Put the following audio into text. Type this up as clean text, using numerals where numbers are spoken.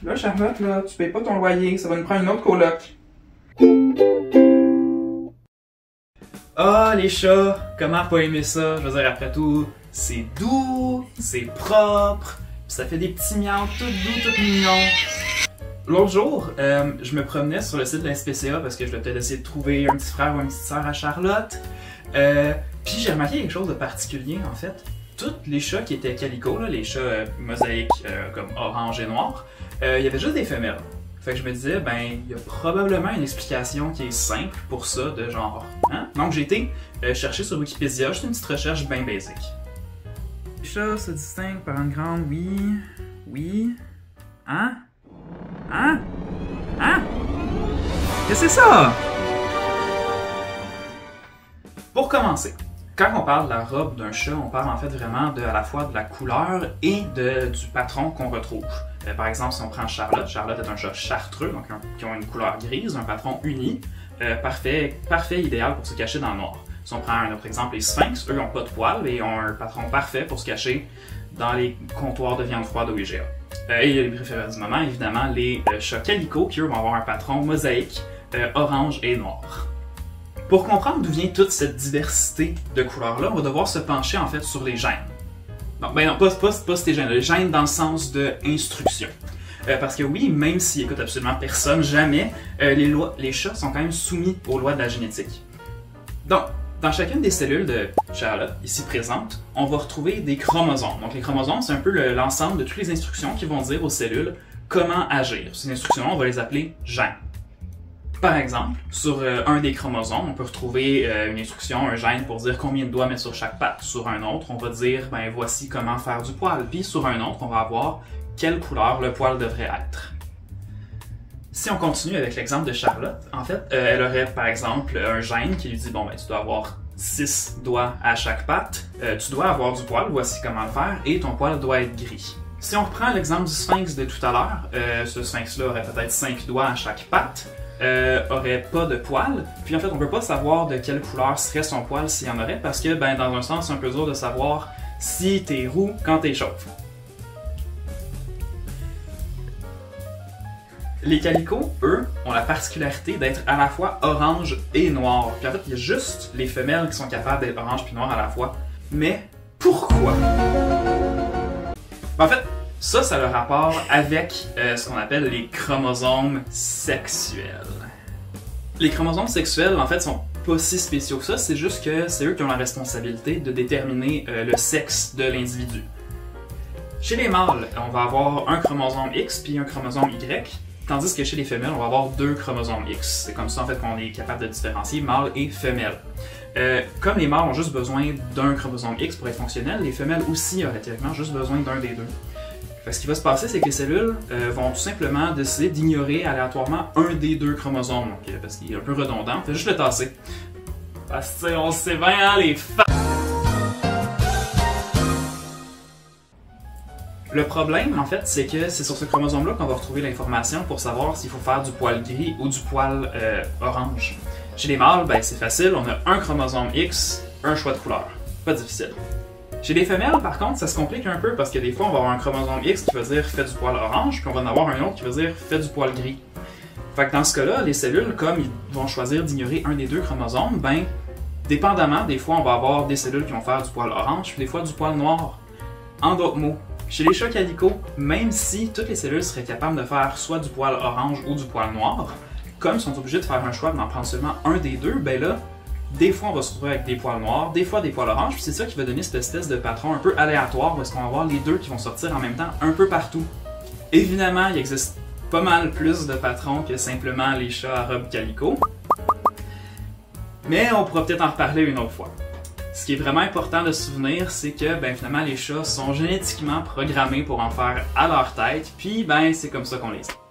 Là, Charlotte, là, tu payes pas ton loyer, ça va nous prendre une autre coloc. Ah, les chats, comment pas aimer ça? Je veux dire, après tout, c'est doux, c'est propre, pis ça fait des petits miaus tout doux, tout mignons. L'autre jour, je me promenais sur le site de la SPCA parce que je voulais peut-être essayer de trouver un petit frère ou une petite sœur à Charlotte. Puis j'ai remarqué quelque chose de particulier, en fait. Tous les chats qui étaient calico, là, les chats mosaïques comme orange et noir, il y avait juste des femelles. Fait que je me disais, ben, il y a probablement une explication qui est simple pour ça, de genre, hein? Donc j'ai été chercher sur Wikipédia, juste une petite recherche bien basique. Les chats se distinguent par une grande, oui, hein? Hein? Hein? Qu'est-ce que c'est ça? Pour commencer, quand on parle de la robe d'un chat, on parle en fait vraiment à la fois de la couleur et du patron qu'on retrouve. Par exemple, si on prend Charlotte, Charlotte est un chat chartreux, donc qui ont une couleur grise, un patron uni, parfait, idéal pour se cacher dans le noir. Si on prend un autre exemple, les sphinx, eux n'ont pas de poils et ont un patron parfait pour se cacher dans les comptoirs de viande froide au IGA. Et les préférés du moment, évidemment, les chats calico, qui eux vont avoir un patron mosaïque, orange et noir. Pour comprendre d'où vient toute cette diversité de couleurs-là, on va devoir se pencher en fait sur les gènes. Non, ben non, pas ces gènes, les gènes dans le sens de instruction. Parce que oui, même s'ils écoutent absolument personne, jamais, les chats sont quand même soumis aux lois de la génétique. Donc, dans chacune des cellules de Charlotte, ici présentes, on va retrouver des chromosomes. Donc les chromosomes, c'est un peu l'ensemble de toutes les instructions qui vont dire aux cellules comment agir. Ces instructions, on va les appeler gènes. Par exemple, sur un des chromosomes, on peut retrouver une instruction, un gène pour dire combien de doigts mettre sur chaque patte. Sur un autre, on va dire, ben voici comment faire du poil. Puis sur un autre, on va avoir quelle couleur le poil devrait être. Si on continue avec l'exemple de Charlotte, en fait, elle aurait par exemple un gène qui lui dit, bon ben tu dois avoir 6 doigts à chaque patte, tu dois avoir du poil, voici comment le faire, et ton poil doit être gris. Si on reprend l'exemple du sphinx de tout à l'heure, ce sphinx-là aurait peut-être 5 doigts à chaque patte, aurait pas de poils, puis en fait on peut pas savoir de quelle couleur serait son poil s'il y en aurait, parce que ben dans un sens c'est un peu dur de savoir si t'es roux quand t'es chauve. Les calicots, eux, ont la particularité d'être à la fois orange et noir. Puis en fait, il y a juste les femelles qui sont capables d'être orange puis noir à la fois. Mais pourquoi? En fait, ça a le rapport avec ce qu'on appelle les chromosomes sexuels. Les chromosomes sexuels, en fait, sont pas si spéciaux que ça, c'est juste que c'est eux qui ont la responsabilité de déterminer le sexe de l'individu. Chez les mâles, on va avoir un chromosome X puis un chromosome Y. Tandis que chez les femelles, on va avoir 2 chromosomes X. C'est comme ça en fait qu'on est capable de différencier mâle et femelle. Comme les mâles ont juste besoin d'un chromosome X pour être fonctionnels, les femelles aussi auraient théoriquement juste besoin d'un des deux. Fait que ce qui va se passer, c'est que les cellules vont tout simplement décider d'ignorer aléatoirement un des 2 chromosomes. Donc, parce qu'il est un peu redondant, on fait juste le tasser. Parce que on sait bien, hein, les femmes. Le problème, en fait, c'est que c'est sur ce chromosome-là qu'on va retrouver l'information pour savoir s'il faut faire du poil gris ou du poil orange. Chez les mâles, ben, c'est facile, on a un chromosome X, un choix de couleur. Pas difficile. Chez les femelles, par contre, ça se complique un peu parce que des fois, on va avoir un chromosome X qui va dire fais du poil orange, puis on va en avoir un autre qui va dire fais du poil gris. Fait que dans ce cas-là, les cellules, comme ils vont choisir d'ignorer un des 2 chromosomes, ben, dépendamment, des fois, on va avoir des cellules qui vont faire du poil orange, puis des fois du poil noir. En d'autres mots, chez les chats calico, même si toutes les cellules seraient capables de faire soit du poil orange ou du poil noir, comme ils sont obligés de faire un choix d'en prendre seulement un des 2, ben là, des fois on va se retrouver avec des poils noirs, des fois des poils oranges, puis c'est ça qui va donner cette espèce de patron un peu aléatoire parce qu'on va avoir les 2 qui vont sortir en même temps un peu partout. Évidemment, il existe pas mal plus de patrons que simplement les chats à robe calico, mais on pourra peut-être en reparler une autre fois. Ce qui est vraiment important de se souvenir, c'est que ben, finalement les chats sont génétiquement programmés pour en faire à leur tête, puis ben c'est comme ça qu'on les aime.